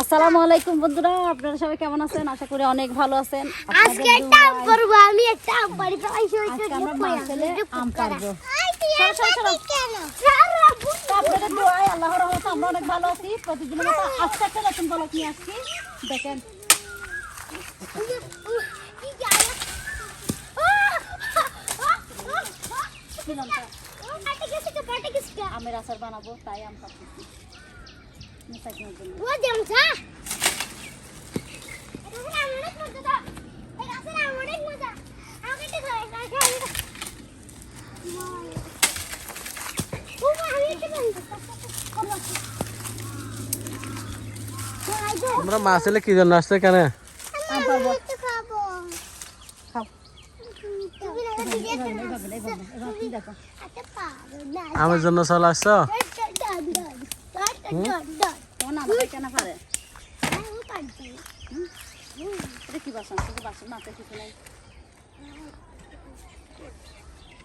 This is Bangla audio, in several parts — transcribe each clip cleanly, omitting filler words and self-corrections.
আসসালামু আলাইকুম বন্ধুরা, আপনারা সবাই কেমন আছেন? আশা করি অনেক ভালো আছেন। আজকে একটা আম করব আমি, একটা আম পারি পাইছি ওই আজকে তো আমরা মাছেলে আম পারবো। কেন আপনাদের দোয়ায় আল্লাহর রহমতে আমরা অনেক ভালো আছি। প্রতিদিনের মতো আজকে একটা নতুন ব্লগ নিয়ে আসছি। দেখেন আমের আচার বানাবো, তাই আম কাটতেছি মুসাকিনের জন্য। ও দেমছা এটা না অনেক মজা দাও, এই গাছের আম অনেক মজা। আমাকে একটু ধরে রাখো। ও আমি একটু তোমরা মাছেলে কি জন্য আসছে কেন? আম পারবো, খাবো। খাও। তুমি না এবার কি দেখো, আচ্ছা পারো না। আমের জন্য চলে আসছো? তোমার নাম কেন পারে? এটা কি বাসন? শুধু বাসন, মাথায় কিছু নাই।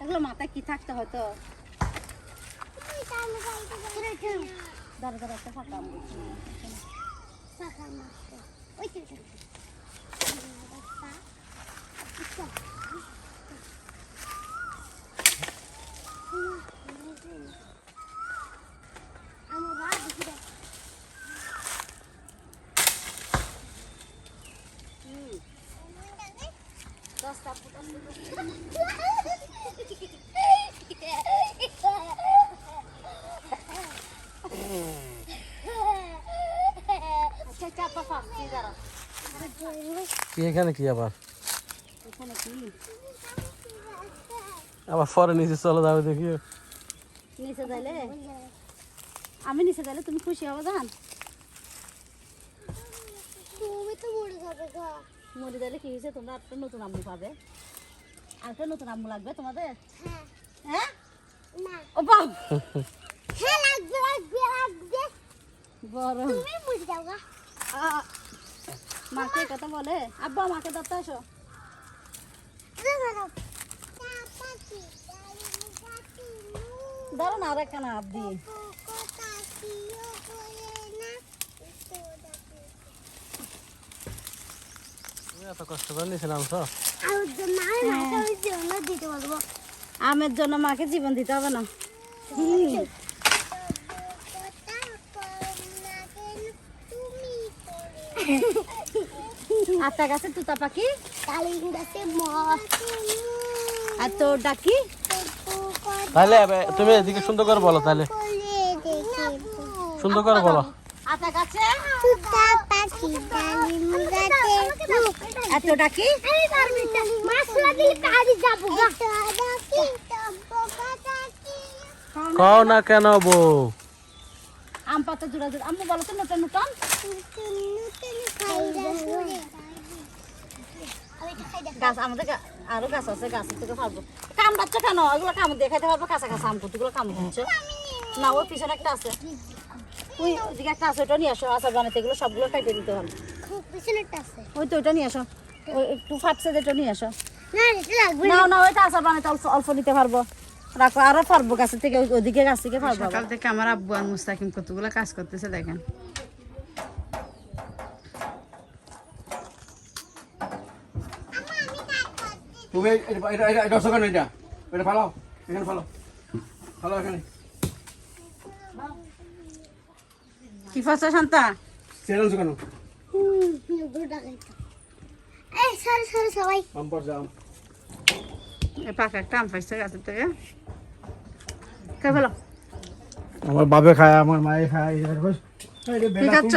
এগুলো মাথায় কি থাকতে হয়তো। দাঁড়া দাঁড়া, একটা ফাঁকা আম দিচ্ছি। আচ্ছা চাপা ফাঁকছি, দাঁড়া। কি এখানে কি আবার? এখানে কি আবার পরে নিচে চলে যাবে দেখি। নিচে যাইলে, আমি নিচে যাইলে তুমি খুশি হবো জান। তুমি তো মরে যাবে গা। মরে যাইলে কি হয়েছে, তোমরা একটা নতুন আম্মু পাবে। আরেকটা নতুন আম্মু লাগবে তোমাদের। হ্যাঁ হ্যাঁ না ও বাপ, হ্যাঁ লাগবে লাগবে লাগবে। বড় তুমি মরে যাও গা। মাকে এই কথা বলে। আব্বা মাকে ধরতে আসো। ধরো না, আর একখানা হাত দিয়ে। তুমি এত কষ্ট করে নিচে নামছো? আমের জন্য মাকে জীবন দিতে হবে না। আতা গাছে তুতা পাখি, আর তোর ডাকি। তাহলে তুমি এদিকে সুন্দর করে বলো, তাহলে সুন্দর করে বলো। আতা গাছে তুতা পাখি ডালিম গাছে এত ডাকি। কও না কেন বউ? আম পাতা জোড়া জোড়া আম্মু বলো তো, নতুন নতুন গাছ আমাদের আরো গাছ আছে, গাছের থেকে পারবো। কামড়াচ্ছ কেন? এগুলো কামড় দিয়ে খাইতে পারবো। কাঁচা কাঁচা আম কুটিগুলো কামড় দিচ্ছে না। ওই পিছনে একটা আছে, ওই ওইদিকে একটা আছে, ওইটা নিয়ে আসো। আচার বানাতে এগুলো সবগুলো খাইতে দিতে হবে। ওই তো ওইটা নিয়ে আসো, ওই একটু ফাটছে যেটা নিয়ে আসো। না না, ওইটা আচার বানাতে অল্প অল্প নিতে পারবো। রাখো, আরো পারবো গাছের থেকে, ওইদিকে গাছ থেকে পারবো। সকাল থেকে আমার আব্বু আর মুস্তাকিম কতগুলো কাজ করতেছে দেখেন। তুমি এটা দর্শক এটা এটা ফালাও, এখানে ফালাও, ফালাও এখানে। কি ফাঁসা শান্তা? চেরাল কেন? সবাই পাম্পার যাও। এই পাকা একটা আম পাইছে গাছের থেকে, কে বলো আমার বাবে খায়, আমার মায়ে খায়। কি খাচ্ছ?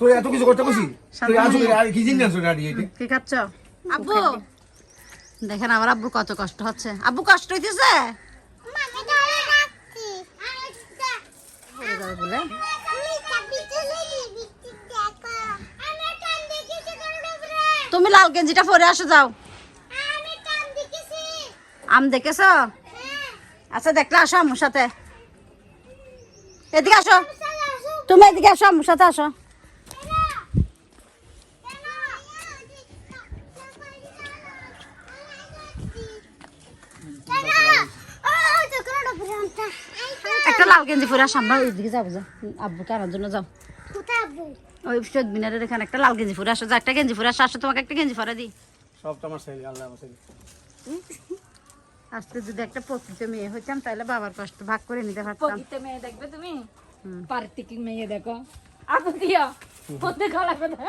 তুই এত কিছু করতে বসি, তুই আসলে কি জিনিস আনছো গাড়ি এটা? কি খাচ্ছ আব্বু? দেখেন আমার আব্বুর কত কষ্ট হচ্ছে। আব্বু কষ্ট হইতেছে বলে। তুমি লাল গেঞ্জিটা পরে আসো, যাও। আম দেখেছো? আচ্ছা দেখলে আসো আম্মুর সাথে। এদিকে আসো, তুমি এদিকে আসো, আম্মুর সাথে আসো। একটা লাল গেঞ্জি পরে আসো, আমরা ওইদিকে যাবো। যা আব্বুকে আনার জন্য যাও। কোথায় আব্বু? ওই শোধ মিনারের এখানে একটা লাল গেঞ্জি পরে আসো, যা একটা গেঞ্জি পরে আসো, তোমাকে একটা গেঞ্জি পরে দিই। সব তো আমার ছেলে, আল্লাহ আমার ছেলে। আজকে যদি একটা প্রকৃত মেয়ে হইতাম তাহলে বাবার কষ্ট ভাগ করে নিতে পারতাম। প্রকৃত মেয়ে দেখবে তুমি, পার্থিক মেয়ে দেখো। আপু দিয়া কোথায় গলা কথা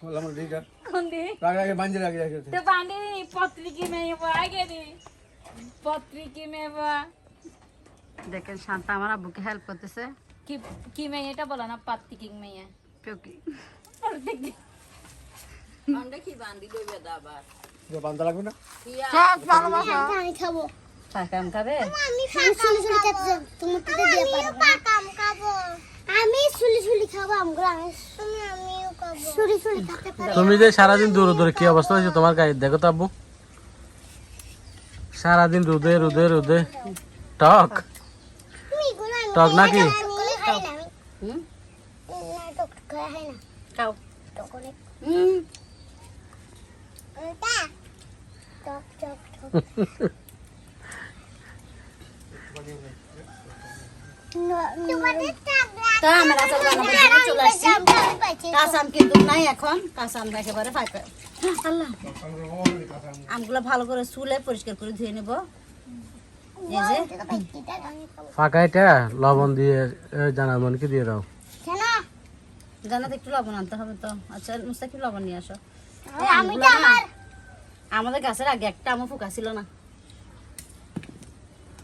বললাম ঠিক আছে কোন দি রাগে বাঞ্জে রাগে তো বান্ডি পত্রিকি মেয়ে আগে দি পত্রিকি মেয়ে দেখেন শান্তা আমার আব্বুকে হেল্প করতেছে। কি কি মেয়ে এটা বলো না, পার্থিক মেয়ে। পেউকি বান্ধা লাগবে না সব ভালোবাসা। আমি খাবো। পাকা আম খাবে? আমি সুলি সুলি খেতে তোমার তো দিয়ে পারবো। পাকা আম খাবো। আমি সুলি সুলি খাবো আমগুলো। আমিও খাবো। সুলি সুলি খেতে পারবো। তুমি যে সারাদিন দূরে দূরে কি অবস্থা হয়েছে তোমার গায়ে দেখো তো আব্বু, সারাদিন রোদে রোদে রোদে। টক টক নাকি? আমি খাই না। হুম না টক খাই না। খাও। টক অনেক হুম টক টক টক। তা আমার আচার বানাবার জন্য চলে আসছি। কাঁচা আম কিন্তু নাই এখন, কাঁচা আম একেবারে ফাঁকা। আল্লাহ, আমগুলো ভালো করে চুলে পরিষ্কার করে ধুয়ে নেব। এই যে ফাঁকা এটা লবণ দিয়ে জানামনকে দিয়ে দাও। জানাতে একটু লবণ আনতে হবে তো। আচ্ছা মুস্তাকি লবণ নিয়ে আসো। আমি তো আমার আমাদের গাছের আগে একটা আমও ফুকা ছিল না।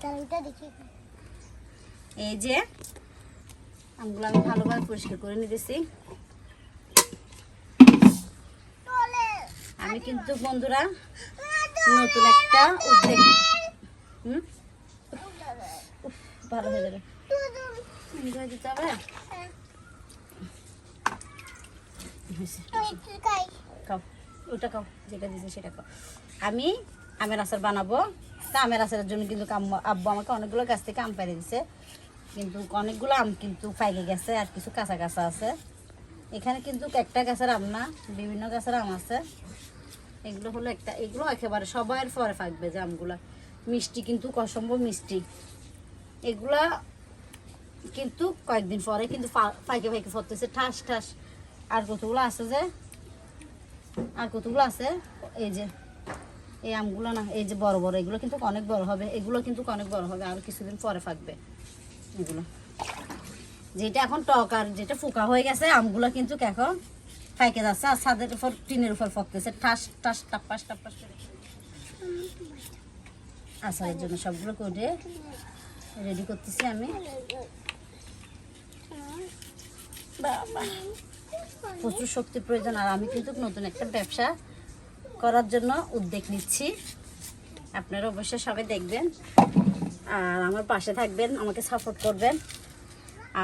তালটা দেখি। এই যে আমগুলো আমি ভালোভাবে পরিষ্কার করে নিতেছি। আমি কিন্তু বন্ধুরা নতুন একটা উদ্যোগ, হুম ভালো হয়ে যাবে, ধুয়ে দিতে হবে। হয়েছে। খাও, ওটা খাও, যেটা দিয়েছে সেটা খাও। আমি আমের আচার বানাবো। তা আমের আচারের জন্য কিন্তু আব্বু আমাকে অনেকগুলো গাছ থেকে আম পাড়ে দিছে, কিন্তু অনেকগুলো আম কিন্তু পাইকে গেছে, আর কিছু কাঁচা কাঁচা আছে। এখানে কিন্তু একটা গাছের আম না, বিভিন্ন গাছের আম আছে। এগুলো হলো একটা, এগুলো একেবারে সবার পরে পাকবে যে আমগুলা। মিষ্টি কিন্তু অসম্ভব মিষ্টি। এগুলা কিন্তু কয়েকদিন পরে কিন্তু পাইকে পাইকে ফরতেছে ঠাস ঠাস। আর কতগুলো আছে যে, আর কতগুলো আছে এই যে এই আমগুলো না, এই যে বড় বড়, এগুলো কিন্তু অনেক বড় হবে। এগুলো কিন্তু অনেক বড় হবে, আর কিছুদিন পরে পাকবে এগুলো। যেটা এখন টক আর যেটা ফুকা হয়ে গেছে আমগুলো কিন্তু এখন পাইকে যাচ্ছে, আর ছাদের উপর টিনের উপর ফকতেছে ঠাস ঠাস টাপ্পাস টাপ্পাস করে। আচারের জন্য সবগুলো করে রেডি করতেছি আমি। বাবা, প্রচুর শক্তির প্রয়োজন। আর আমি কিন্তু নতুন একটা ব্যবসা করার জন্য উদ্যোগ নিচ্ছি। আপনারা অবশ্যই সবাই দেখবেন আর আমার পাশে থাকবেন, আমাকে সাপোর্ট করবেন।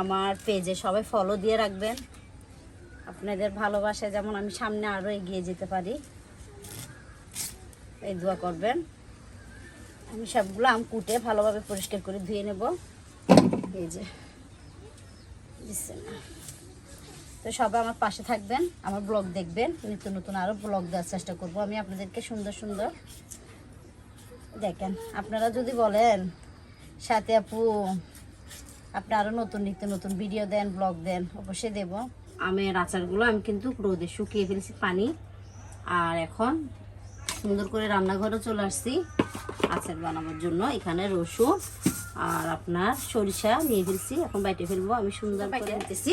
আমার পেজে সবাই ফলো দিয়ে রাখবেন। আপনাদের ভালোবাসায় যেমন আমি সামনে আরও এগিয়ে যেতে পারি, এই দোয়া করবেন। আমি সবগুলো আম কুটে ভালোভাবে পরিষ্কার করে ধুয়ে নেব। এই যে তো সবাই আমার পাশে থাকবেন, আমার ব্লগ দেখবেন। নিত্য নতুন আরও ব্লগ দেওয়ার চেষ্টা করব আমি আপনাদেরকে, সুন্দর সুন্দর। দেখেন আপনারা যদি বলেন সাথে আপু আপনি আরও নতুন নিত্য নতুন ভিডিও দেন, ব্লগ দেন, অবশ্যই দেব। আমের আচারগুলো আমি কিন্তু রোদে শুকিয়ে ফেলেছি পানি। আর এখন সুন্দর করে রান্নাঘরে চলে আসছি আচার বানানোর জন্য। এখানে রসুন আর আপনার সরিষা নিয়ে ফেলছি, এখন বাইটে ফেলবো। আমি সুন্দর বাইটে নিতেছি।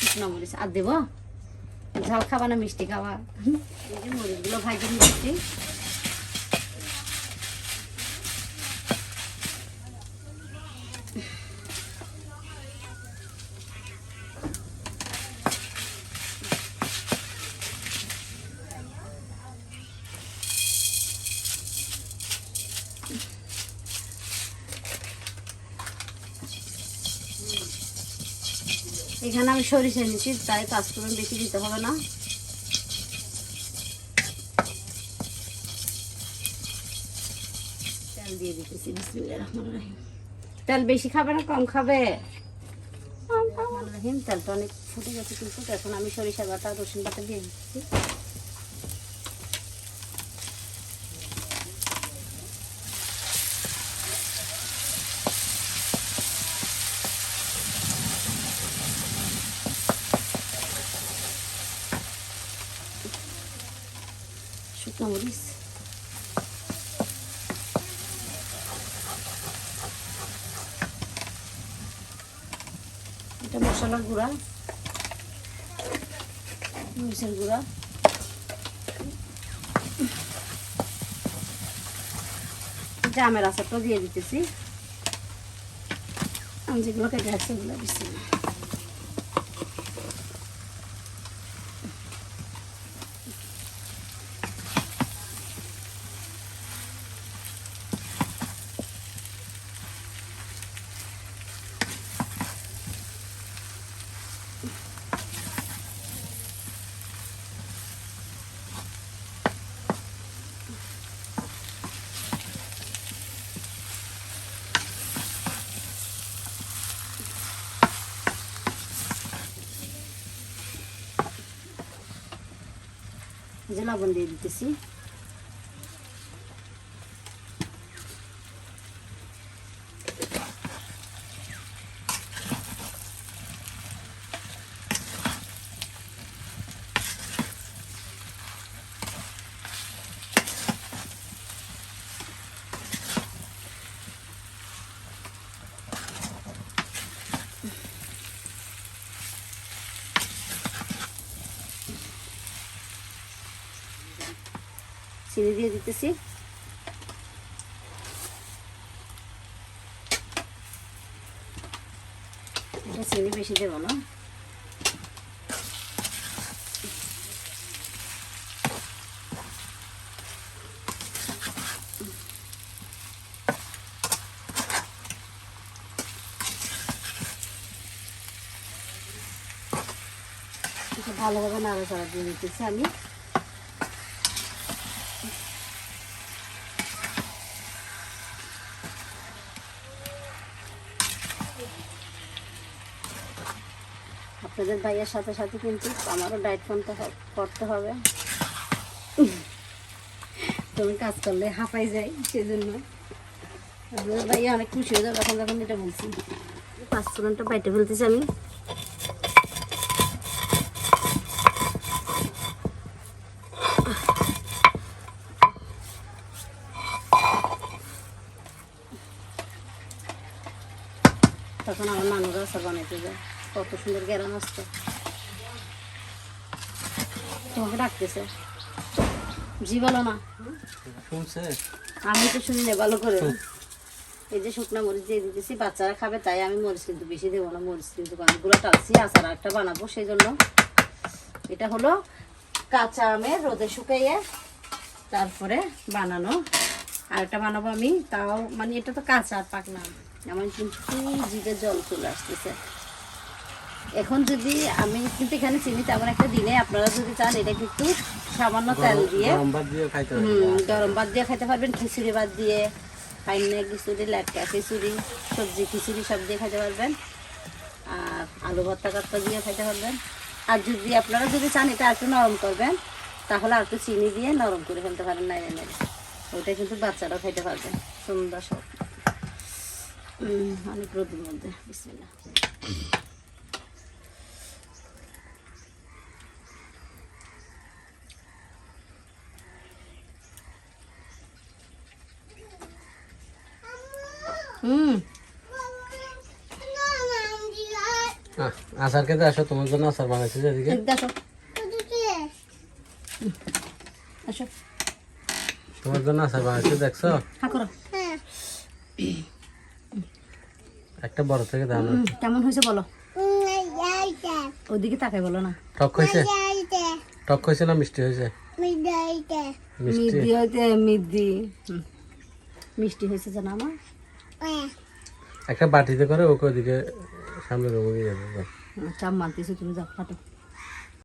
শুকনো মরিচ আর দেবো। ঝাল খাবা না মিষ্টি খাবা? এই যে মরিচগুলো ভাজে নিচ্ছি। এখানে আমি সরিষা নিচ্ছি, তাই 5 ফোড়ন বেশি দিতে হবে না। তেল দিয়ে দিতেছি, বিসমিল্লাহির রহমানির রহিম। তেল বেশি খাবে না কম খাবে? রহমানির রহিম। তেলটা অনেক ফুটে গেছে কিন্তু, এখন আমি সরিষা বাটা রসুন বাটা দিয়ে দিচ্ছি। শুকনো মরিচ, এটা মশলার গুঁড়া, মরিচের গুঁড়া, জামের আচারটা দিয়ে দিতেছি। আমি যেগুলো কেটে রাখছি ওগুলো দিচ্ছি। যে লবণ দিয়ে দিতেছি। চিনি দিয়ে দিতেছি। এটা চিনি বেশি দেবো না। ভালোভাবে নাড়াচাড়া দিয়ে দিতেছি আমি। আপনাদের ভাইয়ের সাথে সাথে কিন্তু আমারও ডায়েট করতে হবে। তুমি কাজ করলে হাঁপাই যাই, সেজন্য আপনাদের ভাইয়া অনেক খুশি হয়ে যাবে এখন যখন এটা বলছি। 5 ফোড়নটা বাইটে ফেলতেছি আমি। তখন আমার নানুরা আচার বানাইতে যায়, কত সুন্দর গ্যারাম আসতো। তোমাকে ডাকতেছে, জি বলো না। শুনছে? আমি তো শুনি না ভালো করে। এই যে শুকনো মরিচ দিয়ে দিতেছি, বাচ্চারা খাবে তাই আমি মরিচ কিন্তু বেশি দেবো না। মরিচ কিন্তু অনেকগুলো টালছি, আচার একটা বানাবো সেই জন্য। এটা হলো কাঁচা আমের রোদে শুকাইয়ে তারপরে বানানো। আর একটা বানাবো আমি, তাও মানে এটা তো কাঁচা আর পাক না। আমার কিন্তু জিভে জল চলে আসতেছে। এখন যদি আমি কিন্তু এখানে চিনি তেমন একটা দিনে, আপনারা যদি চান এটা কিন্তু সামান্য তেল দিয়ে গরম ভাত দিয়ে খাইতে হবে। গরম ভাত দিয়ে খাইতে পারবেন, খিচুড়ি ভাত দিয়ে, পাইনে খিচুড়ি, লেটকা খিচুড়ি, সবজি খিচুড়ি সব দিয়ে খাইতে পারবেন। আর আলু ভর্তা কাটটা দিয়ে খাইতে পারবেন। আর যদি আপনারা যদি চান এটা একটু নরম করবেন, তাহলে আর একটু চিনি দিয়ে নরম করে ফেলতে পারেন। নাইরে নাইরে ওইটা কিন্তু বাচ্চারাও খাইতে পারবেন সুন্দর সব। অনেক রোদের মধ্যে বিসমিল্লাহ। আচার খেতে আসো, তোমার জন্য আচার বানাইছি এদিকে। দেখো আসো, তোমার জন্য আচার বানাইছি, দেখছো? করো। একটা বড় থেকে দাও না। কেমন হয়েছে বলো? ওদিকে তাকাই বলো না। টক হয়েছে? টক হয়েছে না মিষ্টি হয়েছে? মিষ্টি মিষ্টি হইতে মিষ্টি মিষ্টি হয়েছে জানো আমার। একটা বাটিতে করে ওকে ওদিকে সামনে রোগে যাবে। আচ্ছা মানতেছি তুমি যাও হাঁটো